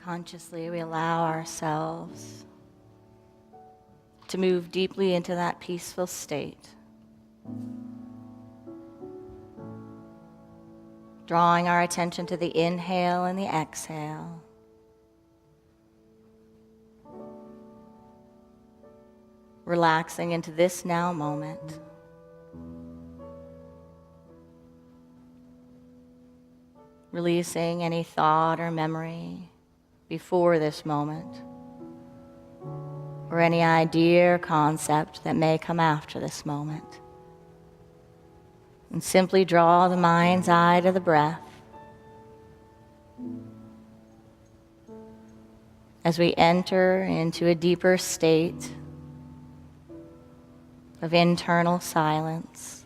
Consciously, we allow ourselves to move deeply into that peaceful state, drawing our attention to the inhale and the exhale. Relaxing into this now moment. Releasing any thought or memory before this moment, or any idea or concept that may come after this moment. And simply draw the mind's eye to the breath as we enter into a deeper state of internal silence.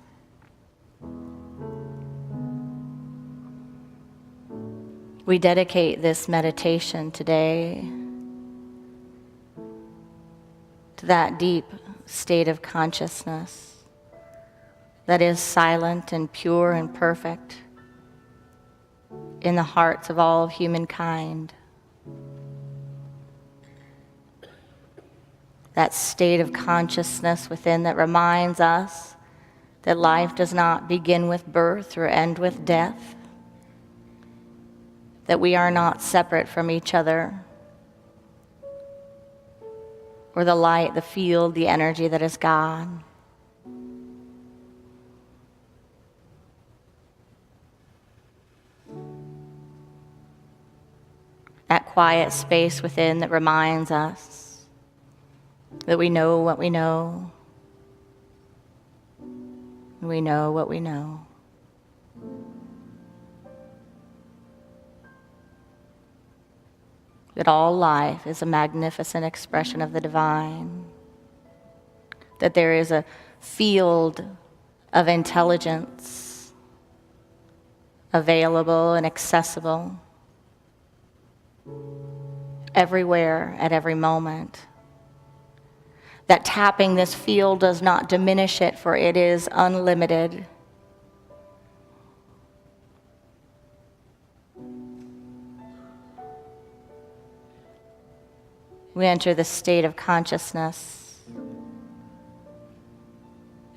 We dedicate this meditation today to that deep state of consciousness that is silent and pure and perfect in the hearts of all of humankind. That state of consciousness within that reminds us that life does not begin with birth or end with death, that we are not separate from each other, or the light, the field, the energy that is God. That quiet space within that reminds us that we know what we know, and we know what we know. That all life is a magnificent expression of the divine, that there is a field of intelligence available and accessible everywhere at every moment, that tapping this field does not diminish it, for it is unlimited. We enter the state of consciousness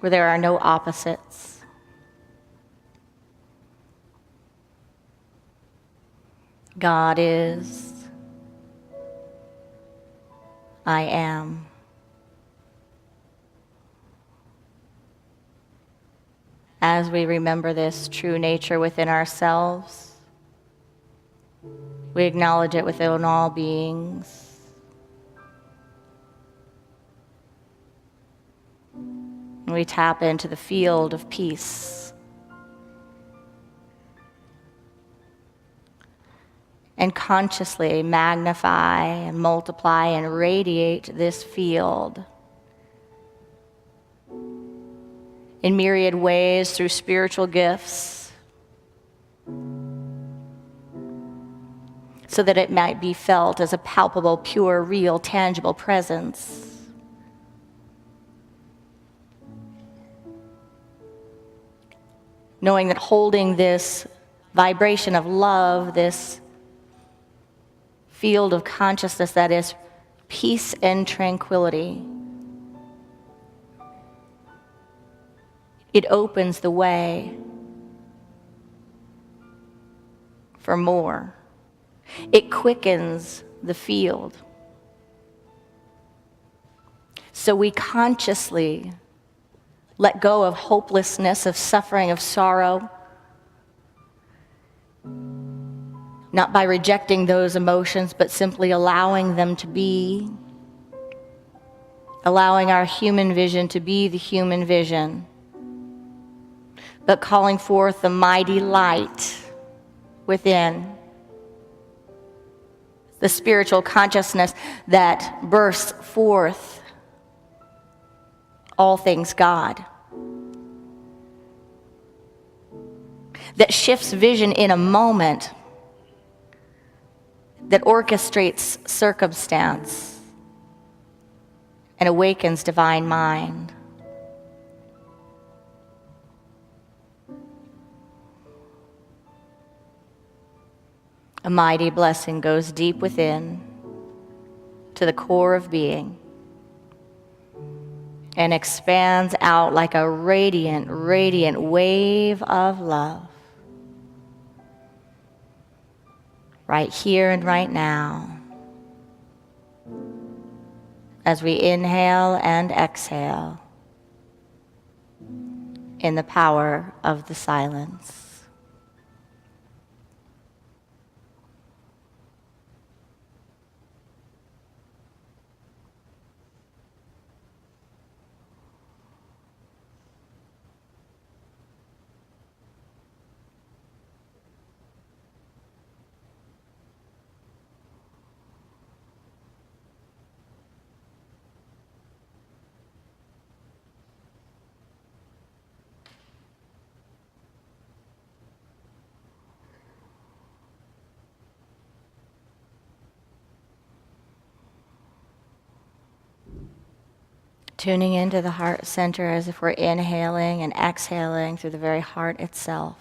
where there are no opposites. God is, I am. As we remember this true nature within ourselves, we acknowledge it within all beings. We tap into the field of peace. And consciously magnify and multiply and radiate this field in myriad ways through spiritual gifts, so that it might be felt as a palpable, pure, real, tangible presence. Knowing that holding this vibration of love, this field of consciousness that is peace and tranquility, it opens the way for more. It quickens the field. So we consciously let go of hopelessness, of suffering, of sorrow, not by rejecting those emotions, but simply allowing them to be, allowing our human vision to be the human vision, but calling forth the mighty light within, the spiritual consciousness that bursts forth all things God, that shifts vision in a moment, that orchestrates circumstance and awakens divine mind. A mighty blessing goes deep within to the core of being and expands out like a radiant, radiant wave of love. Right here and right now, as we inhale and exhale in the power of the silence. Tuning into the heart center as if we're inhaling and exhaling through the very heart itself.